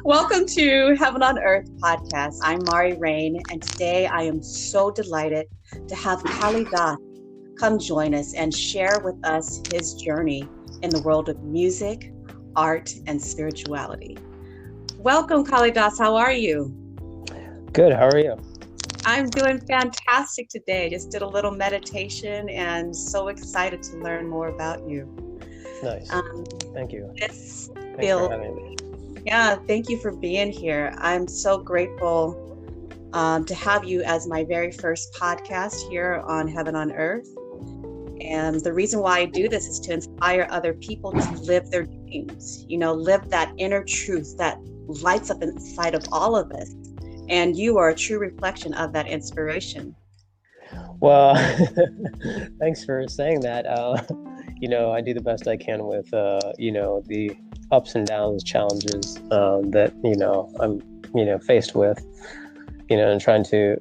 Welcome to Heaven on Earth podcast. I'm Mari Rain, and today I am so delighted to have Kalidas come join us and share with us his journey in the world of music, art, and spirituality. Welcome, Kalidas. How are you? Good. How are you? I'm doing fantastic today. Just did a little meditation and so excited to learn more about you. Nice. Thank you. This Thanks for having me. Yeah, thank you for being here. I'm so grateful to have you as my very first podcast here on Heaven on Earth. And the reason why I do this is to inspire other people to live their dreams, live that inner truth that lights up inside of all of us. And you are a true reflection of that inspiration. Well, thanks for saying that. I do the best I can with, the ups and downs, challenges that, I'm, faced with, and trying to,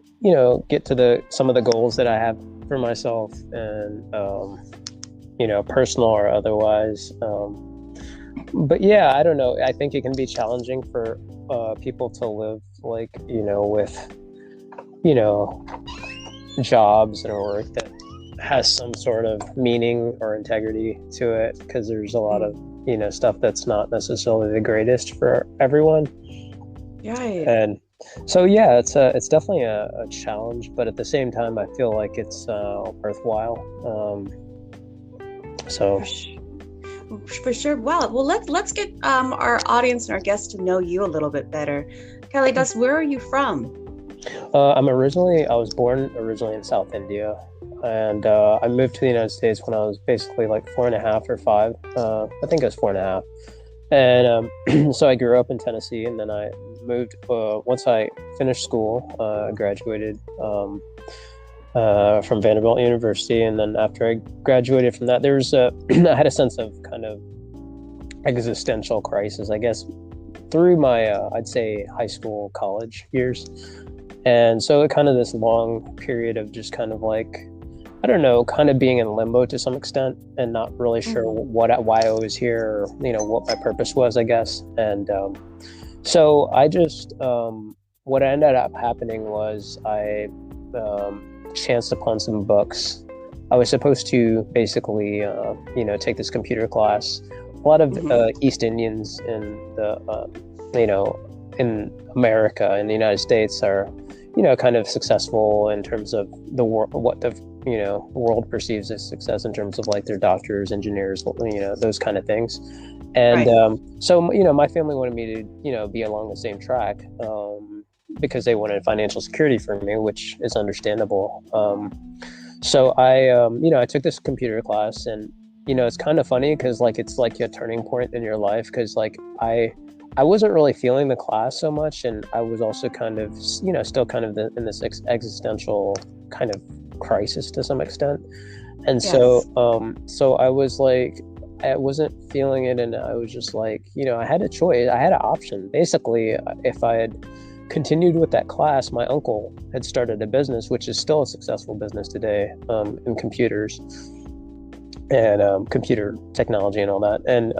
get to some of the goals that I have for myself and, personal or otherwise. But yeah, I don't know. I think it can be challenging for people to live with, jobs and work that has some sort of meaning or integrity to it, because there's a lot of stuff that's not necessarily the greatest for everyone. Right. And so yeah, it's definitely a challenge, but at the same time I feel like it's worthwhile. For sure. Well, let's get our audience and our guests to know you a little bit better. Kalidas, where are you from? I was born originally in South India, and I moved to the United States when I was basically like 4.5 or 5. I think I was 4.5. And so I grew up in Tennessee, and then I moved, once I finished school, graduated from Vanderbilt University. And then after I graduated from that, I had a sense of kind of existential crisis, I guess, through my, I'd say, high school, college years. And so it kind of this long period of just kind of like, I don't know, kind of being in limbo to some extent and not really sure why I was here, or, what my purpose was, I guess. And so I just, what ended up happening was I chanced upon some books. I was supposed to basically, take this computer class. A lot of East Indians in in America, in the United States, are, kind of successful in terms of the world, what the world perceives as success in terms of like their doctors, engineers, those kind of things. And right. So my family wanted me to be along the same track, because they wanted financial security for me, which is understandable. So I took this computer class, and it's kind of funny because it's like a turning point in your life, because I wasn't really feeling the class so much, and I was also kind of, still kind of in this existential kind of crisis to some extent. And yes. So I was like, I wasn't feeling it, and I was just like, I had a choice, I had an option. Basically, if I had continued with that class, my uncle had started a business, which is still a successful business today, in computers and computer technology and all that. And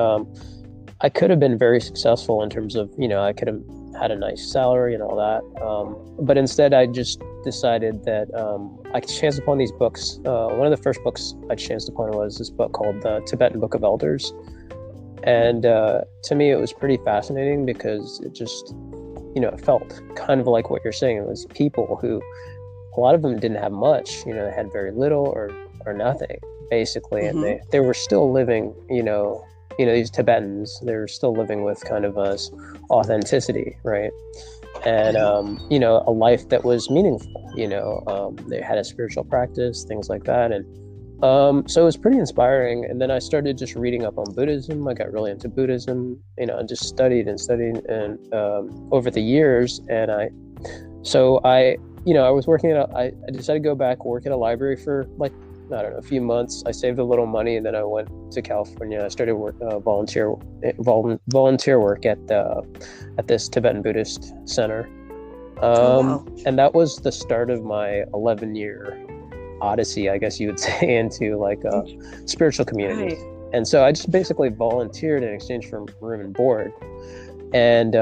I could have been very successful in terms of, I could have had a nice salary and all that. But instead, I just decided that I chanced upon these books. One of the first books I chanced upon was this book called The Tibetan Book of Elders. And to me, it was pretty fascinating because it just, it felt kind of like what you're saying. It was people who, a lot of them didn't have much, they had very little or nothing, basically. And they were still living, these Tibetans, they're still living with kind of a authenticity, right? And, a life that was meaningful, they had a spiritual practice, things like that. And so it was pretty inspiring. And then I started just reading up on Buddhism. I got really into Buddhism, just studied and over the years. And I was working I decided to go back, work at a library for a few months. I saved a little money, and then I went to California. I started volunteer work at this Tibetan Buddhist center. And that was the start of my 11-year odyssey, I guess you would say, into spiritual communities. Right. And so I just basically volunteered in exchange for room and board. And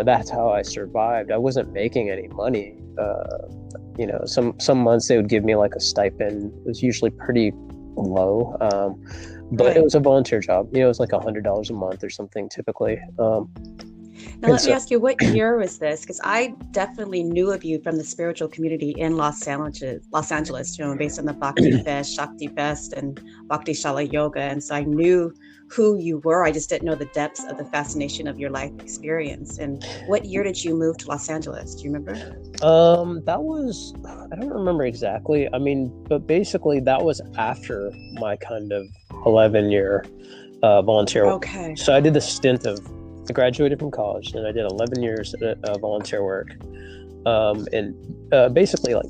that's how I survived. I wasn't making any money. Some months they would give me like a stipend. It was usually pretty low, but it was a volunteer job. It was like $100 a month or something typically. Now, let me ask you, what year was this? Because I definitely knew of you from the spiritual community in Los Angeles, based on the Bhakti Fest, Shakti Fest, and Bhakti Shala Yoga. And so I knew who you were. I just didn't know the depths of the fascination of your life experience. And what year did you move to Los Angeles? Do you remember? That was, I don't remember exactly. I mean, but basically that was after my kind of 11-year volunteer work. Okay. So I did the stint of, I graduated from college and I did 11 years of volunteer work in basically like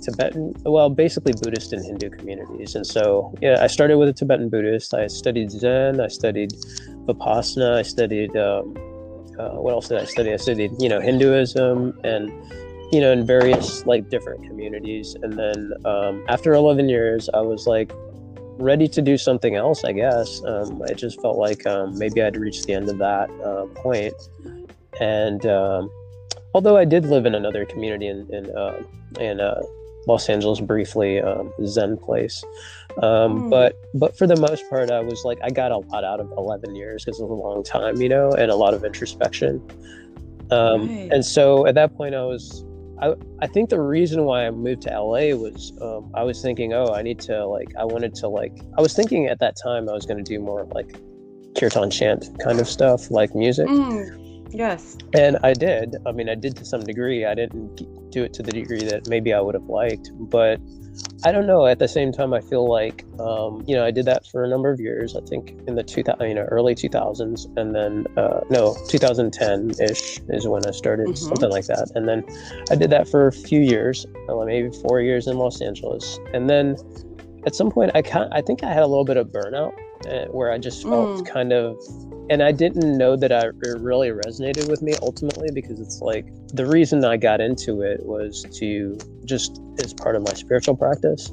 basically Buddhist and Hindu communities. And so, I started with a Tibetan Buddhist. I studied Zen, I studied Vipassana, I studied, what else did I study? I studied, Hinduism and, in various like different communities. And then after 11 years, I was like, ready to do something else, I guess. I just felt like maybe I'd reached the end of that point. And although I did live in another community in Los Angeles briefly, Zen place, but for the most part, I was like, I got a lot out of 11 years because it was a long time, and a lot of introspection. And so at that point, I think the reason why I moved to LA was I was thinking, I was thinking at that time I was going to do more like kirtan chant kind of stuff, like music. Yes. And I did. I mean, I did to some degree. I didn't do it to the degree that maybe I would have liked, but I don't know. At the same time, I feel like, I did that for a number of years. I think in the early 2000s, and then 2010-ish is when I started, something like that. And then I did that for a few years, maybe 4 years in Los Angeles. And then at some point, I think I had a little bit of burnout where I just felt kind of, and I didn't know that it really resonated with me ultimately, because it's like the reason I got into it was to just as part of my spiritual practice.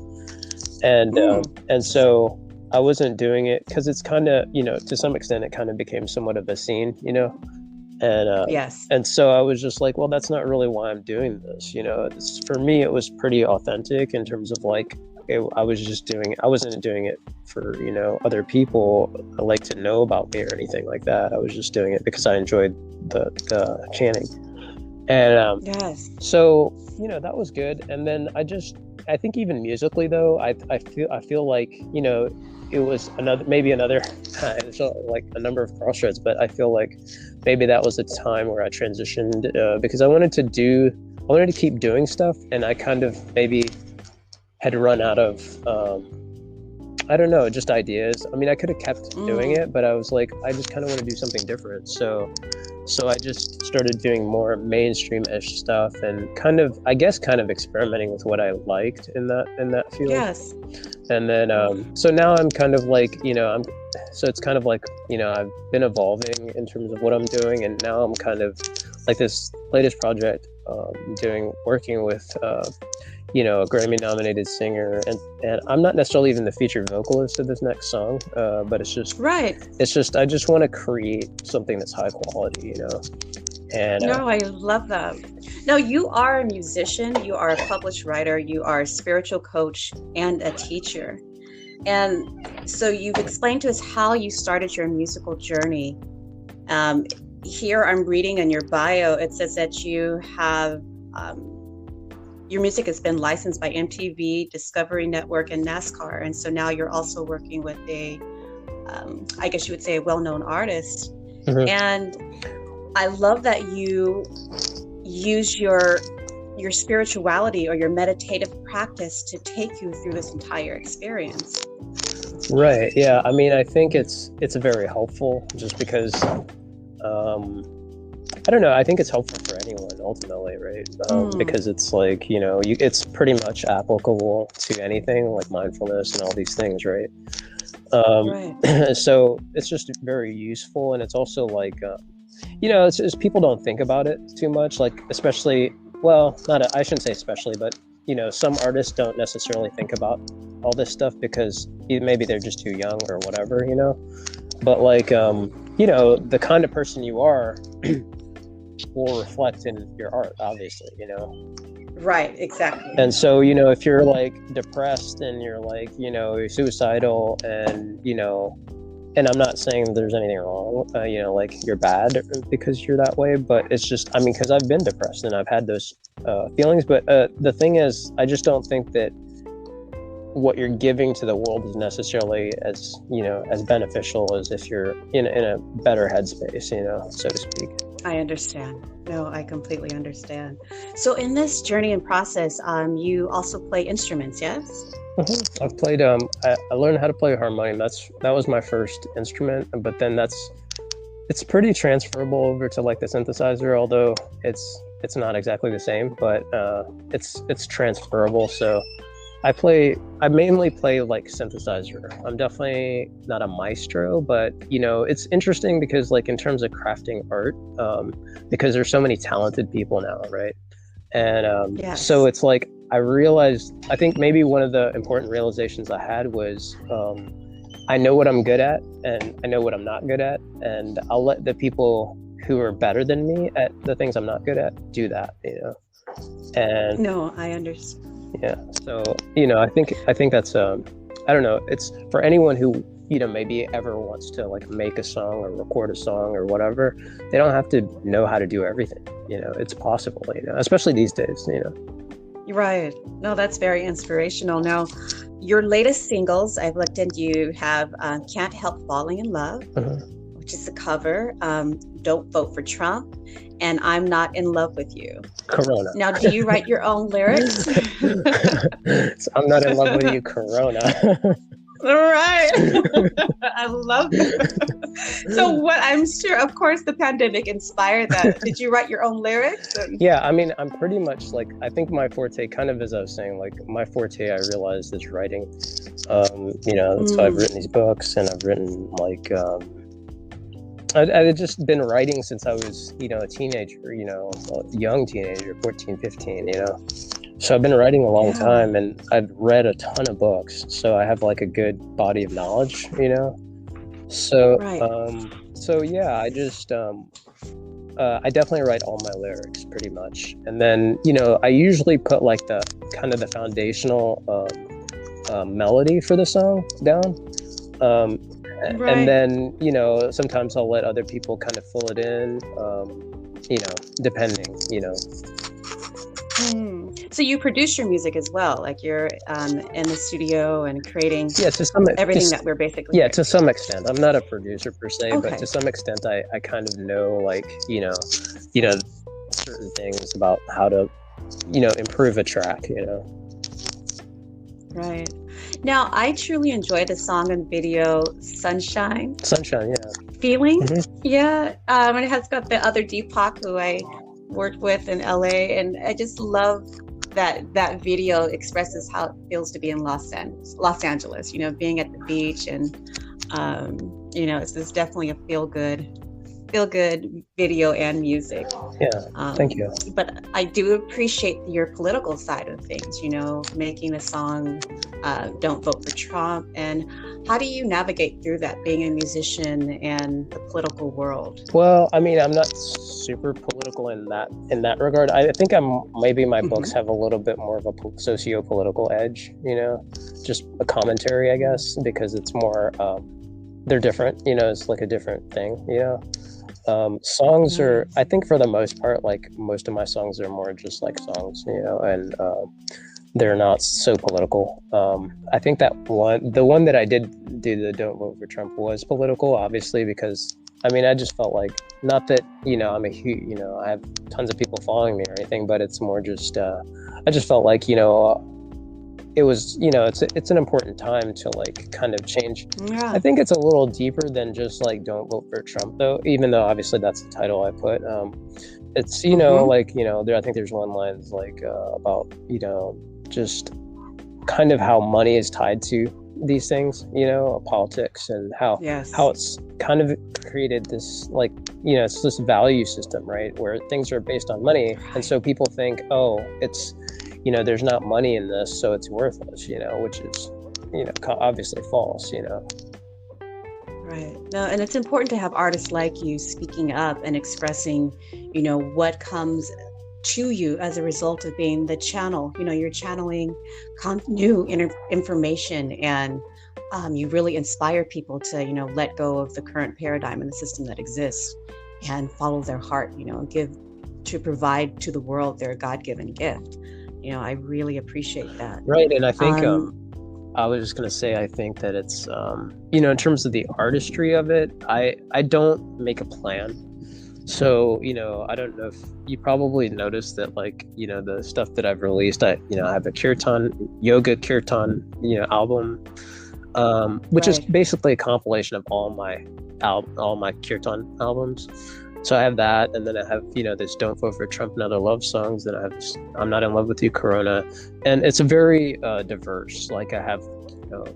And so I wasn't doing it because it's kind of, to some extent, it kind of became somewhat of a scene, and yes. And so I was just like, well, that's not really why I'm doing this. For me, it was pretty authentic in terms of like, I wasn't doing it for, other people like to know about me or anything like that. I was just doing it because I enjoyed the chanting. And yes. So, that was good. And then I think even musically though, I feel like, it was it's like a number of crossroads, but I feel like maybe that was a time where I transitioned because I wanted to keep doing stuff, and I kind of maybe had run out of I don't know, just ideas. I mean, I could have kept doing it, but I was like, I just kind of want to do something different. So I just started doing more mainstream-ish stuff and kind of experimenting with what I liked in that field. Yes. And then so now I'm kind of like, so it's kind of like, I've been evolving in terms of what I'm doing, and now I'm kind of like this latest project working with a Grammy-nominated singer, and I'm not necessarily even the featured vocalist of this next song, but it's just I just want to create something that's high quality, And no, I love that. No, you are a musician, you are a published writer, you are a spiritual coach and a teacher. And so you've explained to us how you started your musical journey. Here I'm reading in your bio, it says that you have your music has been licensed by MTV, Discovery Network, and NASCAR. And so now you're also working with I guess you would say a well-known artist. And I love that you use your spirituality or your meditative practice to take you through this entire experience. Right. Yeah. I mean, I think it's very helpful just because, I don't know. I think it's helpful for anyone ultimately, right? Because it's like, it's pretty much applicable to anything like mindfulness and all these things, right? So it's just very useful. And it's also like, it's just, people don't think about it too much, like, especially, I shouldn't say especially, but, some artists don't necessarily think about all this stuff because maybe they're just too young or whatever, but like, you know, the kind of person you are will reflect in your art, obviously, you know. Right, exactly. And so, you know, if you're like depressed and you're like, you know, suicidal, and, you know, and I'm not saying there's anything wrong, you know, like you're bad because you're that way, but it's just, I mean, because I've been depressed and I've had those feelings, but the thing is, I just don't think that what you're giving to the world is necessarily as, you know, as beneficial as if you're in a better headspace, you know, so to speak. I understand. No, I completely understand. So in this journey and process, you also play instruments, yes? Mm-hmm. I've played, I learned how to play harmonium. That was my first instrument, but then it's pretty transferable over to like the synthesizer, although it's not exactly the same, but it's transferable. So I mainly play like synthesizer. I'm definitely not a maestro, but you know, it's interesting because like in terms of crafting art, because there's so many talented people now, right? And Yes. so it's like I realized, I think maybe one of the important realizations I had was I know what I'm good at and I know what I'm not good at, and I'll let the people who are better than me at the things I'm not good at do that, you know. And no, I understand. yeah, so you know, I think that's I don't know, it's for anyone who, you know, maybe ever wants to like make a song or record a song or whatever, they don't have to know how to do everything, you know. It's possible, you know, especially these days, you know. Right. No, that's very inspirational. Now, your latest singles, I've looked into, you have Can't Help Falling in Love, which is the cover, Don't Vote for Trump, and I'm Not in Love with You. Corona. Now, do you write your own lyrics? So I'm not in love with you, Corona. Right. I love that. So what, I'm sure, of course, the pandemic inspired that. Did you write your own lyrics? Yeah, I mean, I'm pretty much like, I think my forte, kind of as I was saying, like my forte, I realized, is writing. You know, that's why I've written these books, and I've written like, I've just been writing since I was, you know, a teenager, you know, a young teenager, 14, 15, you know. So I've been writing a long time, and I've read a ton of books, so I have like a good body of knowledge, you know. So so yeah, I just I definitely write all my lyrics pretty much, and then, you know, I usually put like the kind of the foundational melody for the song down, and then, you know, sometimes I'll let other people kind of fill it in, you know, depending, you know. So you produce your music as well, like you're in the studio and creating everything that we're basically to some extent. I'm not a producer per se, but to some extent I kind of know, like, you know certain things about how to, you know, improve a track, you know. Right. Now, I truly enjoyed the song and video Sunshine, yeah. Feeling. Yeah. And it has got the other Deepak who I worked with in LA, and I just love that video expresses how it feels to be in Los Angeles, you know, being at the beach, and you know, it's definitely a feel good video and music. Yeah, thank you. But I do appreciate your political side of things, you know, making a song, Don't Vote for Trump. And how do you navigate through that, being a musician and the political world? Well, I mean, I'm not super political in that regard. I think maybe my books have a little bit more of a socio-political edge, you know, just a commentary, I guess, because it's more, they're different, you know, it's like a different thing, you know. Songs are, I think for the most part, like most of my songs are more just like songs, you know, and they're not so political. I think that the one that I did do, the Don't Vote for Trump, was political, obviously, because I mean, I just felt like, not that, you know, I'm a huge, you know, I have tons of people following me or anything, but it's more just, I just felt like, you know, it was, you know, it's an important time to like kind of change. Yeah. I think it's a little deeper than just like Don't Vote for Trump, though, even though obviously that's the title I put. It's, you know, like, you know, I think there's one line like about, you know, just kind of how money is tied to these things, you know, politics, and how it's kind of created this, like, you know, it's this value system, right, where things are based on money, and so people think, oh, it's, you know, there's not money in this, so it's worthless, you know, which is, you know, obviously false, you know. Right. No, and it's important to have artists like you speaking up and expressing, what comes to you as a result of being the channel. You're channeling new information, and you really inspire people to, let go of the current paradigm and the system that exists and follow their heart, to provide to the world their God-given gift. I really appreciate that. Right. And I think, I was just going to say, I think that it's, in terms of the artistry of it, I don't make a plan. So, I don't know if you probably noticed that, like, the stuff that I've released, I have a yoga kirtan, album, which is basically a compilation of all my kirtan albums. So I have that, and then I have, this Don't Vote for Trump and Other Love songs. Then I have I'm Not in Love with You, Corona. And it's a very diverse, like I have,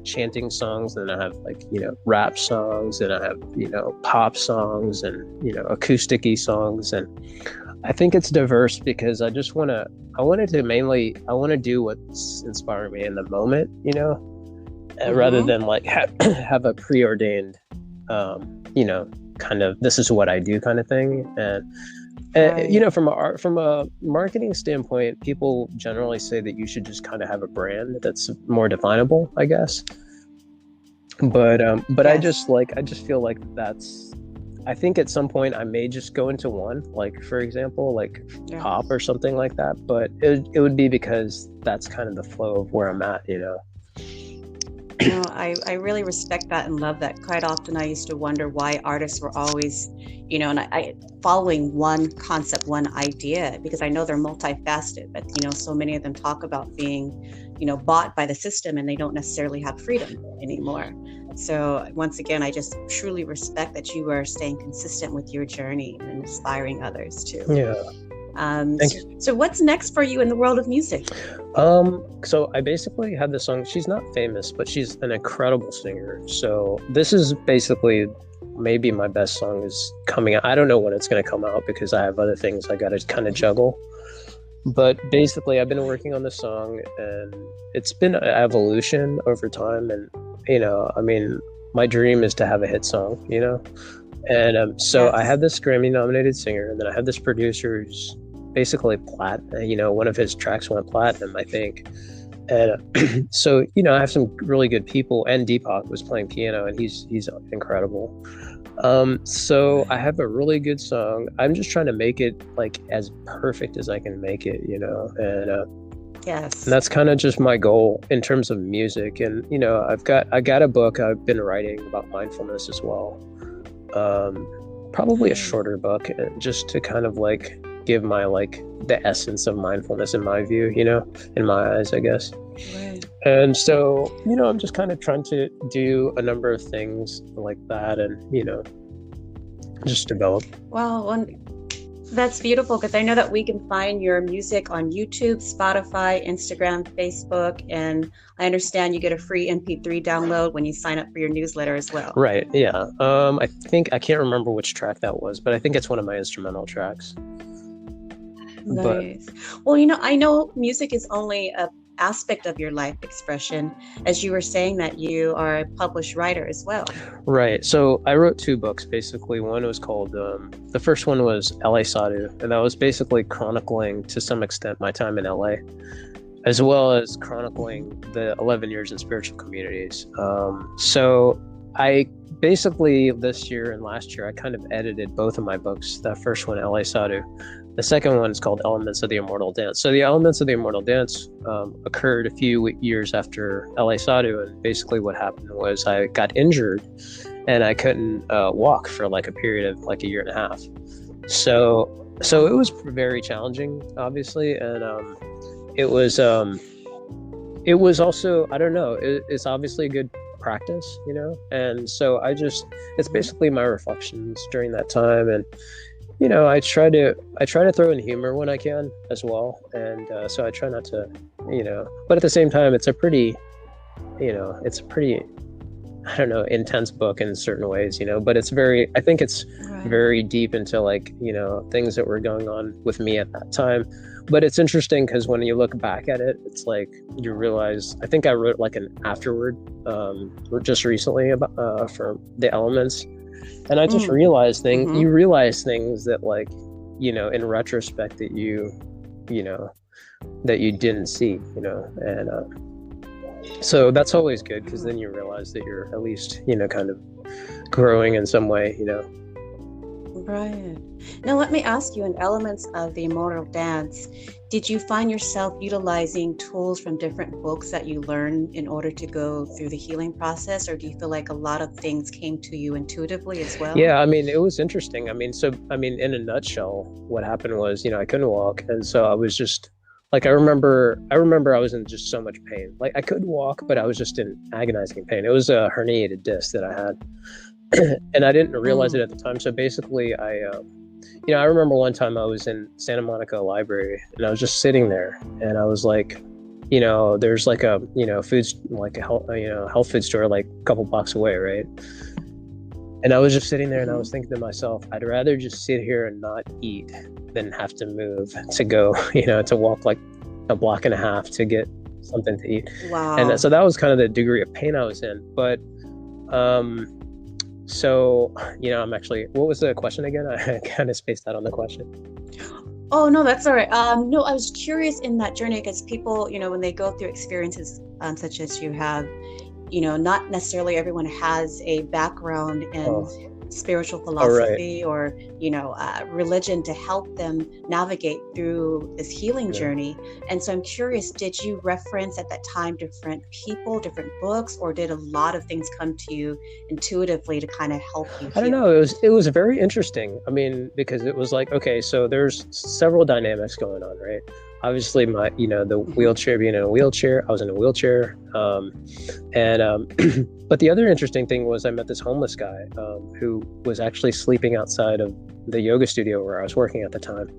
chanting songs, and I have like, rap songs, and I have, pop songs, and, acoustic-y songs. And I think it's diverse because I just want to do what's inspiring me in the moment, rather than like have a preordained, kind of, this is what I do kind of thing. And right. From a marketing standpoint, people generally say that you should just kind of have a brand that's more definable, I guess. But yes. I just feel like I think at some point I may just go into one, like, for example, like pop or something like that. But it would be because that's kind of the flow of where I'm at, I really respect that and love that. Quite often I used to wonder why artists were always, and I following one concept, one idea, because I know they're multifaceted, but, so many of them talk about being, bought by the system, and they don't necessarily have freedom anymore. So once again, I just truly respect that you are staying consistent with your journey and inspiring others too. Yeah. So what's next for you in the world of music? So I basically had this song. She's not famous, but she's an incredible singer. So this is basically maybe my best song is coming out. I don't know when it's going to come out because I have other things I got to kind of juggle. But basically, I've been working on this song, and it's been an evolution over time. And, my dream is to have a hit song, And so yes. I have this Grammy-nominated singer, and then I have this producer who's basically one of his tracks went platinum, I think. And so, I have some really good people, and Deepak was playing piano, and he's incredible. So I have a really good song. I'm just trying to make it like as perfect as I can make it, and yes, and that's kind of just my goal in terms of music. And I got a book I've been writing about mindfulness as well. Probably a shorter book, just to kind of like give my the essence of mindfulness in my view, in my eyes, I guess. Right. And so, I'm just kind of trying to do a number of things like that, and just develop. Well, that's beautiful, because I know that we can find your music on YouTube, Spotify, Instagram, Facebook, and I understand you get a free MP3 download when you sign up for your newsletter as well. Right. Yeah. I can't remember which track that was, but I think it's one of my instrumental tracks. Nice. Well, I know music is only a aspect of your life expression, as you were saying that you are a published writer as well. Right. So I wrote 2 books, basically. One was called, the first one was LA Sadhu, and that was basically chronicling to some extent my time in LA, as well as chronicling the 11 years in spiritual communities. So I basically this year and last year, I kind of edited both of my books. That first one, LA Sadhu. The second one is called Elements of the Immortal Dance. So the Elements of the Immortal Dance occurred a few years after LA Sadhu, and basically what happened was I got injured and I couldn't walk for like a period of like a year and a half. So it was very challenging, obviously, and it was also, I don't know, it's obviously a good practice, and so it's basically my reflections during that time. And I try to throw in humor when I can as well, and so I try not to, but at the same time, it's a pretty I don't know, intense book in certain ways, but I think it's very deep into like, things that were going on with me at that time. But it's interesting because when you look back at it, it's like you realize, I think I wrote like an afterword just recently about for the elements. And I just realized you realize things that like, in retrospect that that you didn't see, and so that's always good because then you realize that you're at least, kind of growing in some way, Right. Now, let me ask you, in elements of the Immortal dance, did you find yourself utilizing tools from different books that you learned in order to go through the healing process? Or do you feel like a lot of things came to you intuitively as well? Yeah, I mean, it was interesting. I mean, in a nutshell, what happened was, I couldn't walk. And so I was just like, I remember I was in just so much pain. Like I could walk, but I was just in agonizing pain. It was a herniated disc that I had. And I didn't realize it at the time. So basically I remember one time I was in Santa Monica Library and I was just sitting there and I was like, there's like a, health food store, like a couple blocks away. Right. And I was just sitting there and I was thinking to myself, I'd rather just sit here and not eat than have to move to go, to walk like a block and a half to get something to eat. Wow. And so that was kind of the degree of pain I was in. But, so, I'm actually, what was the question again? I kind of spaced out on the question. Oh, no, that's all right. No, I was curious in that journey because people, when they go through experiences such as you have, not necessarily everyone has a background in spiritual philosophy or, religion to help them navigate through this healing journey. And so I'm curious, did you reference at that time different people, different books, or did a lot of things come to you intuitively to kind of help you heal? I don't know. It was very interesting. I mean, because it was like, okay, so there's several dynamics going on, right? Obviously my, the wheelchair, being in a wheelchair, I was in a wheelchair. But the other interesting thing was I met this homeless guy who was actually sleeping outside of the yoga studio where I was working at the time.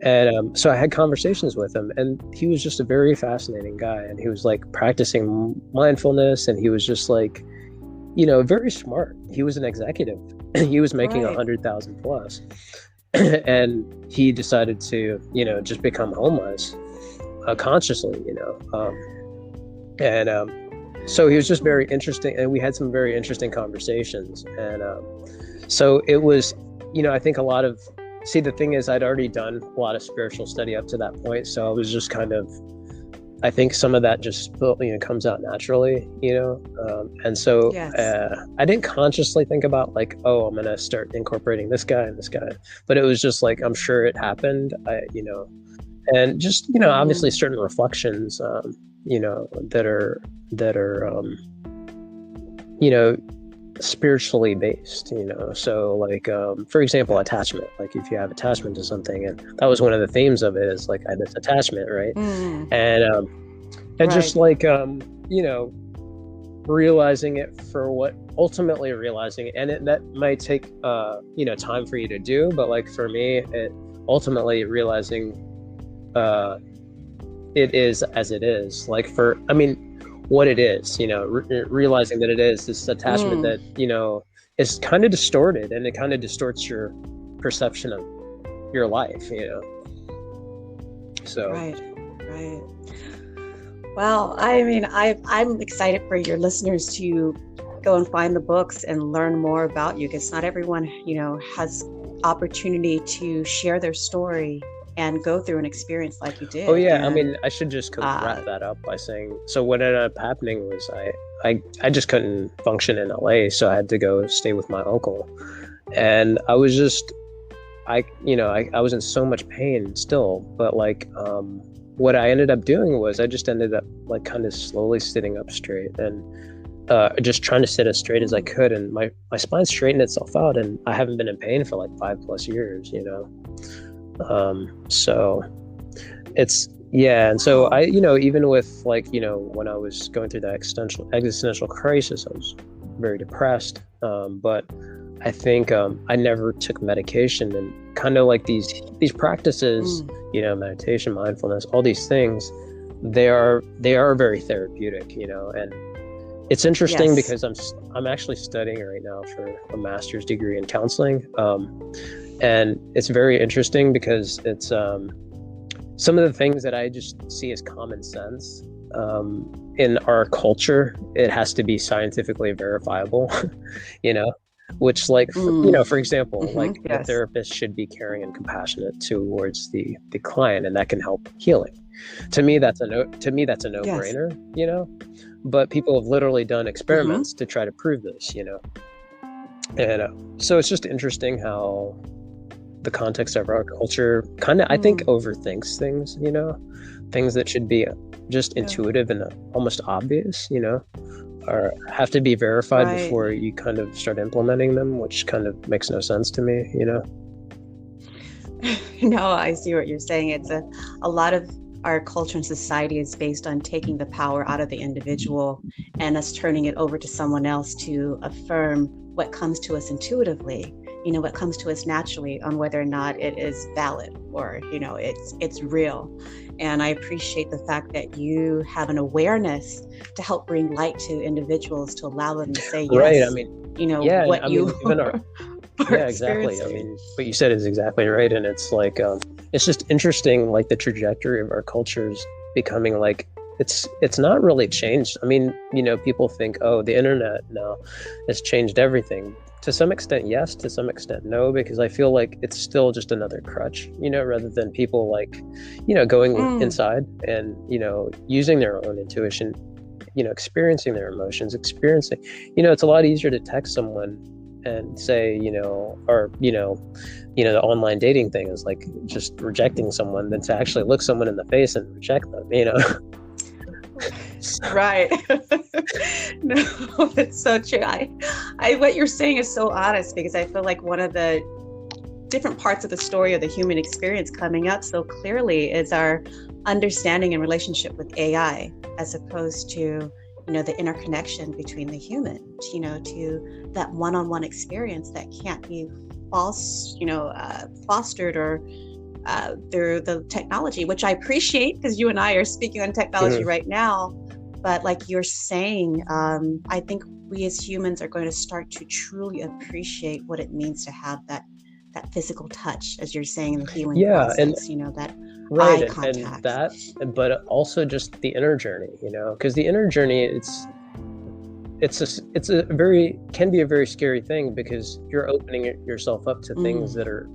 And so I had conversations with him and he was just a very fascinating guy. And he was like practicing mindfulness and he was just like, very smart. He was an executive. He was making 100,000 plus. And he decided to, just become homeless consciously, so he was just very interesting. And we had some very interesting conversations. And so it was, I think the thing is I'd already done a lot of spiritual study up to that point. So I was just kind of, I think some of that just comes out naturally, and so I didn't consciously think about like, oh, I'm going to start incorporating this guy and this guy, but it was just like, I'm sure it happened, and just, obviously certain reflections, that are, spiritually based, so like, for example, attachment, like if you have attachment to something, and that was one of the themes of it is like, I had this attachment, right? And just like, realizing it for what ultimately realizing it, and that might take, time for you to do, but like for me, it ultimately realizing, it is as it is, like what it is, realizing that it is this attachment that, is kind of distorted, and it kind of distorts your perception of your life, so. Right. Well, I mean, I'm excited for your listeners to go and find the books and learn more about you, because not everyone, has opportunity to share their story and go through an experience like you did. Oh yeah, and, I mean, I should just wrap that up by saying, so what ended up happening was I just couldn't function in LA, so I had to go stay with my uncle, and I was just, I was in so much pain still, but like, what I ended up doing was I just ended up like kind of slowly sitting up straight and just trying to sit as straight as I could, and my spine straightened itself out, and I haven't been in pain for like 5+ years, so it's, and so I, even with like, when I was going through that existential crisis, I was very depressed, but I think I never took medication, and kind of like these practices, meditation, mindfulness, all these things, they are very therapeutic, and It's interesting Yes. because I'm actually studying right now for a master's degree in counseling, and it's very interesting because it's some of the things that I just see as common sense in our culture. It has to be scientifically verifiable, you know, which like for example, like the Yes. therapist should be caring and compassionate towards the client, and that can help healing. To me, that's a Yes. no-brainer, but people have literally done Mm-hmm. experiments to try to prove this, and so it's just interesting how the context of our culture kind of, I think, overthinks things, things that should be just Yeah. intuitive and almost obvious, or have to be verified Right. before you kind of start implementing them, which kind of makes no sense to me, No, I see what you're saying. It's a lot of our culture and society is based on taking the power out of the individual and us turning it over to someone else to affirm what comes to us intuitively, what comes to us naturally, on whether or not it is valid or, it's real. And I appreciate the fact that you have an awareness to help bring light to individuals, to allow them to say right? yes, I mean, yeah, what I you mean, even our are yeah, exactly. I experiencing. mean, what you said is exactly right, and it's like it's just interesting, like the trajectory of our cultures becoming like it's not really changed. I mean, people think, oh, the internet now has changed everything. To some extent, yes. To some extent, no, because I feel like it's still just another crutch, rather than people like, going inside and using their own intuition, experiencing their emotions, experiencing. It's a lot easier to text someone and say, or the online dating thing is like just rejecting someone than to actually look someone in the face and reject them, Right. No, that's so true. What you're saying is so honest, because I feel like one of the different parts of the story of the human experience coming up so clearly is our understanding and relationship with AI, as opposed to, the interconnection between the humans, to that one-on-one experience that can't be fostered or through the technology, which I appreciate, because you and I are speaking on technology right now. But like you're saying, I think we as humans are going to start to truly appreciate what it means to have that physical touch, as you're saying, in the healing process, and that right, eye contact. and that, but also just the inner journey, because the inner journey, can be a very scary thing, because you're opening yourself up to things that are,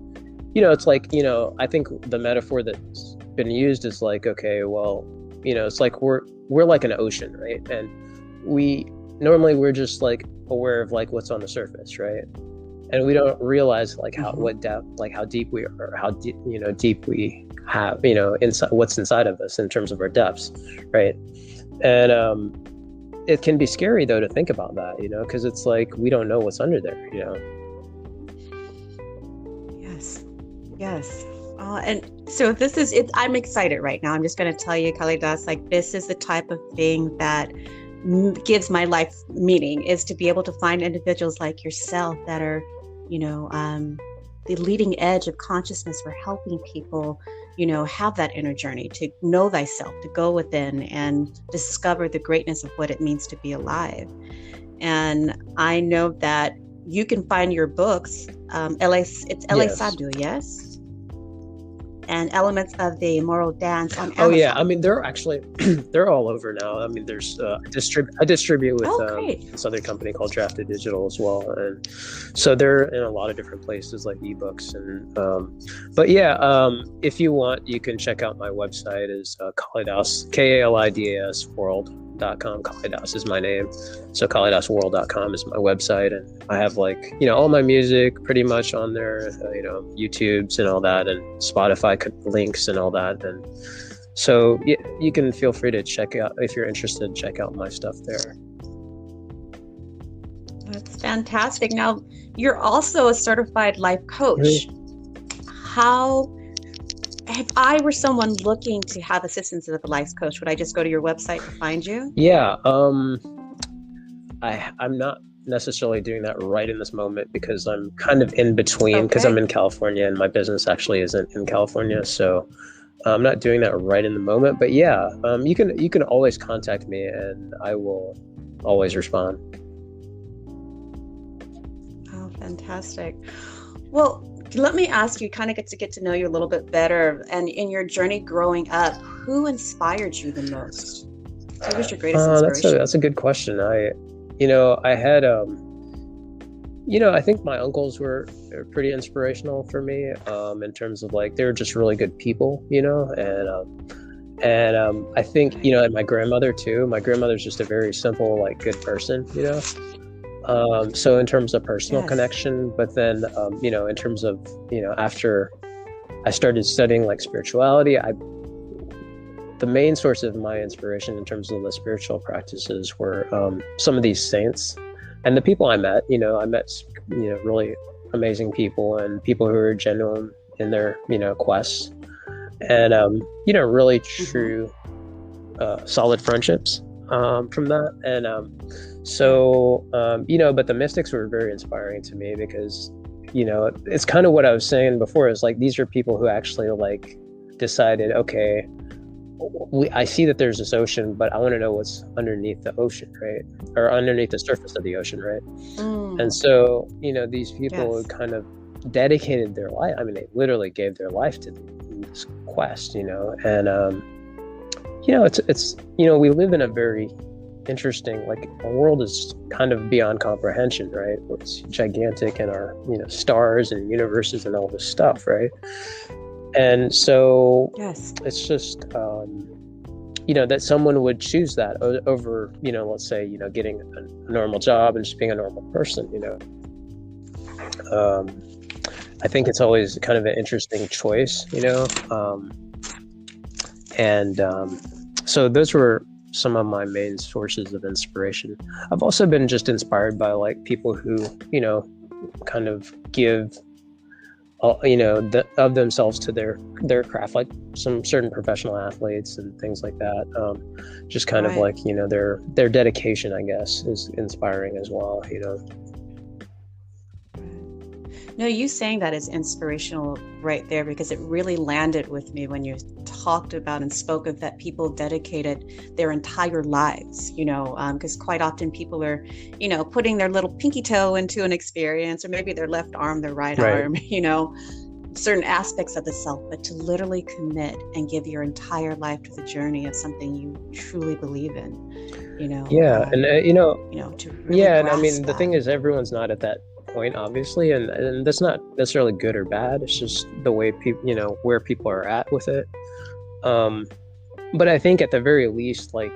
it's like, I think the metaphor that's been used is like, okay, well, it's like we're like an ocean, right? And we're just like aware of like what's on the surface, right? And we don't realize like what depth, like how deep we are, how deep, deep we have, inside, what's inside of us in terms of our depths, right? And it can be scary though to think about that, because it's like we don't know what's under there, Yes. And so this is it. I'm excited right now. I'm just going to tell you, Kalidas, like this is the type of thing that gives my life meaning, is to be able to find individuals like yourself that are, the leading edge of consciousness for helping people, have that inner journey, to know thyself, to go within and discover the greatness of what it means to be alive. And I know that you can find your books, L.A. Sadhu, yes? And Elements of the Immortal Dance on Amazon. Oh yeah, I mean they're actually they're all over now. I mean, there's I distribute with this other company called Drafted Digital as well, and so they're in a lot of different places like ebooks and but yeah, if you want, you can check out my website is Kalidas, Kalidas world.com. Kalidas is my name, so kalidasworld.com is my website, and I have like all my music pretty much on there, YouTube's and all that, and Spotify links and all that, and so you can feel free to check out, if you're interested, check out my stuff there. That's fantastic. Now, you're also a certified life coach. How, if I were someone looking to have assistance with a life coach, would I just go to your website to find you? Yeah, I'm not necessarily doing that right in this moment, because I'm kind of in between, because I'm in California and my business actually isn't in California, so I'm not doing that right in the moment. But yeah, you can always contact me, and I will always respond. Oh, fantastic. Well, let me ask you, kind of get to know you a little bit better. And in your journey growing up, who inspired you the most? Who was your greatest inspiration? That's a good question. I had, I think my uncles were pretty inspirational for me, in terms of like, they were just really good people, and I think, and my grandmother too. My grandmother's just a very simple, like, good person, so in terms of personal connection, but then, in terms of, after I started studying like spirituality, the main source of my inspiration in terms of the spiritual practices were some of these saints and the people I met. I met, really amazing people and people who were genuine in their, quests, and, really true, solid friendships from that. And but the mystics were very inspiring to me because, it's kind of what I was saying before, is like, these are people who actually like decided, okay, I see that there's this ocean, but I want to know what's underneath the ocean, right? Or underneath the surface of the ocean, right? And so, these people who kind of dedicated their life, I mean, they literally gave their life to this quest, and, it's, we live in a very interesting, like, our world is kind of beyond comprehension, right? It's gigantic, and our, stars and universes and all this stuff, right? And so it's just, that someone would choose that over, let's say, getting a normal job and just being a normal person, I think it's always kind of an interesting choice, so those were some of my main sources of inspiration. I've also been just inspired by like people who, kind of give, of themselves to their craft, like some certain professional athletes and things like that. Just kind of like, their dedication, I guess, is inspiring as well, No, you saying that is inspirational right there, because it really landed with me when you talked about and spoke of that people dedicated their entire lives, because quite often people are, putting their little pinky toe into an experience, or maybe their left arm, their right arm, certain aspects of the self, but to literally commit and give your entire life to the journey of something you truly believe in, to really and I mean, that. the thing is, everyone's not at that point, obviously, and that's not necessarily good or bad. It's just the way people, where people are at with it. But I think at the very least, like,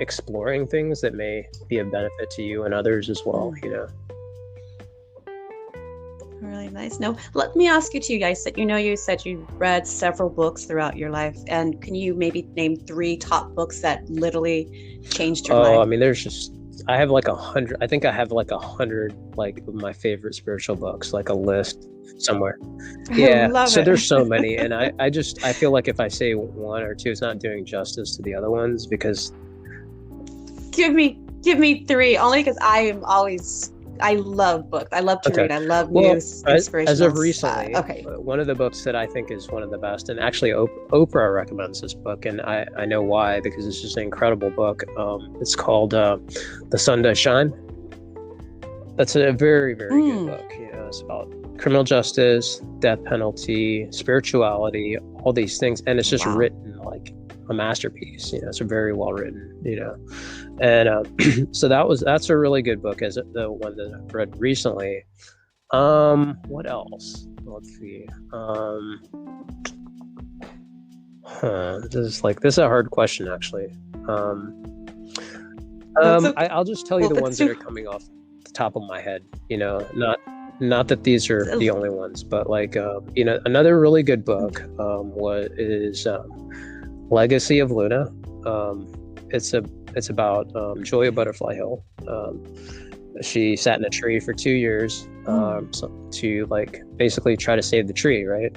exploring things that may be of benefit to you and others as well, Really nice. No, let me ask you too, guys, that you said you read several books throughout your life, and can you maybe name 3 top books that literally changed your life? I mean, I have like 100. I think I have like 100, like, of my favorite spiritual books, like a list somewhere. Yeah. So there's so many, and I feel like if I say 1 or 2, it's not doing justice to the other ones, because. Give me 3, only because I love books. I love to read. I love news, inspirational. As of recently, okay. One of the books that I think is one of the best, and actually Oprah recommends this book, and I know why, because it's just an incredible book. It's called The Sun Does Shine. That's a very, very good book. It's about criminal justice, death penalty, spirituality, all these things, and it's just written like a masterpiece. It's a very well written. And so that's a really good book, as the one that I've read recently. What else? Let's see. This is a hard question, actually. I'll just tell you the ones that are coming off the top of my head. Not that these are the only ones, but like another really good book is Legacy of Luna. It's about Julia Butterfly Hill. She sat in a tree for 2 years to like basically try to save the tree, right?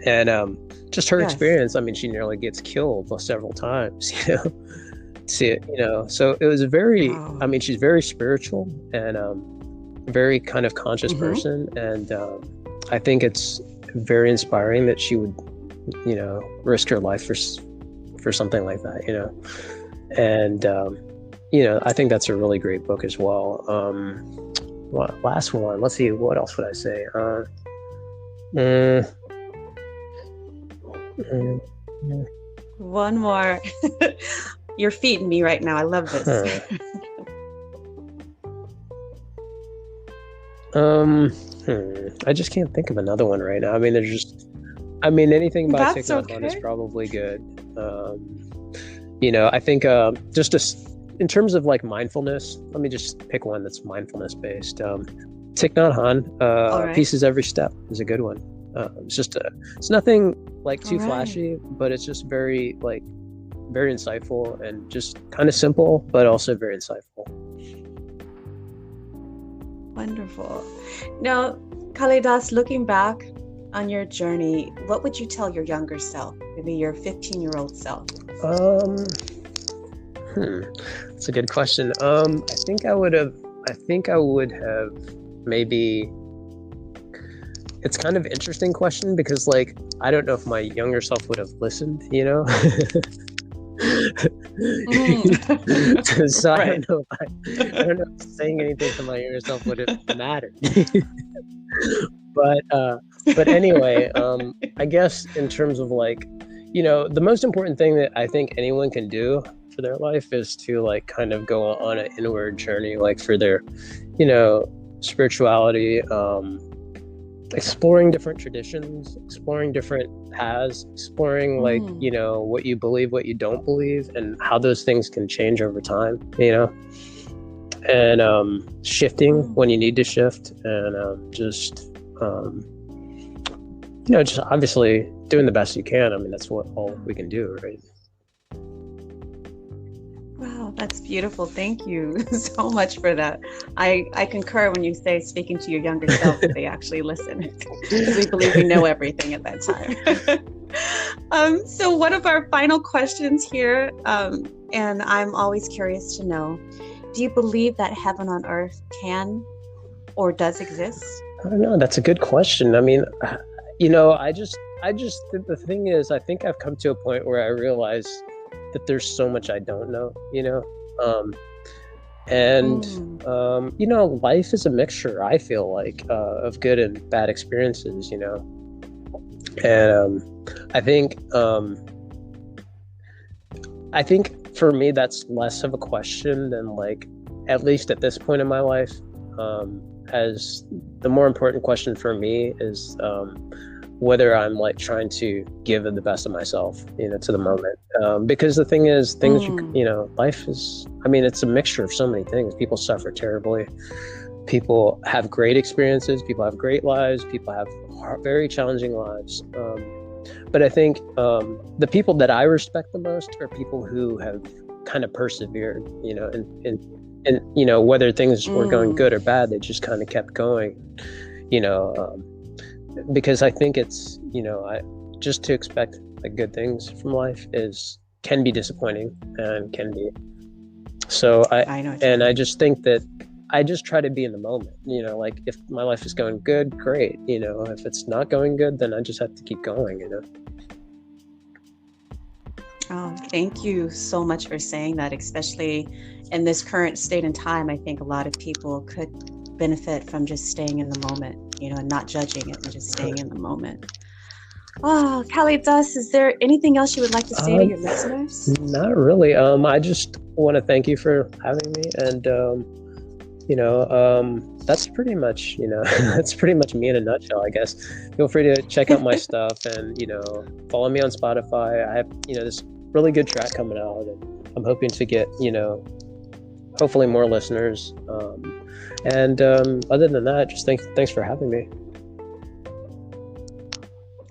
And just her experience. I mean, she nearly gets killed several times. So it was very. I mean, she's very spiritual and very kind of conscious person, and I think it's very inspiring that she would, risk her life for something like that, and I think that's a really great book as well. Last one. Let's see. What else would I say? One more. You're feeding me right now. I love this. I just can't think of another one right now. I mean, anything by Thich Nhat Hanh is probably good. I think in terms of like mindfulness, let me just pick one that's mindfulness based. Thich Nhat Hanh, Pieces Every Step is a good one. It's nothing like too flashy, but it's just very insightful and just kind of simple, but also very insightful. Wonderful. Now, Kalidas, looking back on your journey, what would you tell your younger self, maybe your 15-year-old self? That's a good question. I think I would have maybe. It's kind of an interesting question because, I don't know if my younger self would have listened, So I don't know if saying anything to my younger self would have mattered. But anyway, I guess in terms of the most important thing that I think anyone can do for their life is to kind of go on an inward journey, for their, spirituality, exploring different traditions, exploring different paths, exploring what you believe, what you don't believe, and how those things can change over time, and shifting when you need to shift, and just obviously doing the best you can. I mean, that's all we can do, right? Wow, that's beautiful. Thank you so much for that. I concur when you say speaking to your younger self that they actually listen, because we believe we know everything at that time. So one of our final questions here, and I'm always curious to know, do you believe that heaven on earth can or does exist? I don't know. That's a good question. I mean, the thing is, I think I've come to a point where I realize that there's so much I don't know, life is a mixture, I feel like, of good and bad experiences, and I think for me, that's less of a question than at least at this point in my life, as the more important question for me is, whether I'm trying to give the best of myself, to the moment. Because the thing is, life is, it's a mixture of so many things. People suffer terribly. People have great experiences. People have great lives. People have very challenging lives. But I think the people that I respect the most are people who have kind of persevered, and whether things were going good or bad, they just kind of kept going, because I think it's, just to expect good things from life can be disappointing and can be. So I just think that I just try to be in the moment, if my life is going good, great. If it's not going good, then I just have to keep going, Oh, thank you so much for saying that, especially in this current state and time. I think a lot of people could benefit from just staying in the moment, and not judging it and just staying in the moment. Oh, Kalidas, is there anything else you would like to say to your listeners? Not really. I just want to thank you for having me, and that's pretty much, that's pretty much me in a nutshell, I guess. Feel free to check out my stuff and, follow me on Spotify. I have, this really good track coming out, and I'm hoping to get, hopefully more listeners. And other than that, just thanks for having me.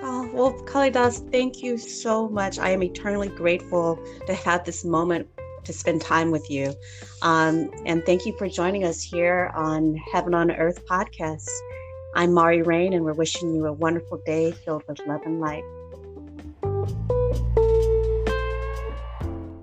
Oh, well, Kalidas, thank you so much. I am eternally grateful to have this moment to spend time with you. And thank you for joining us here on Heaven on Earth podcast. I'm Mari Rain, and we're wishing you a wonderful day filled with love and light.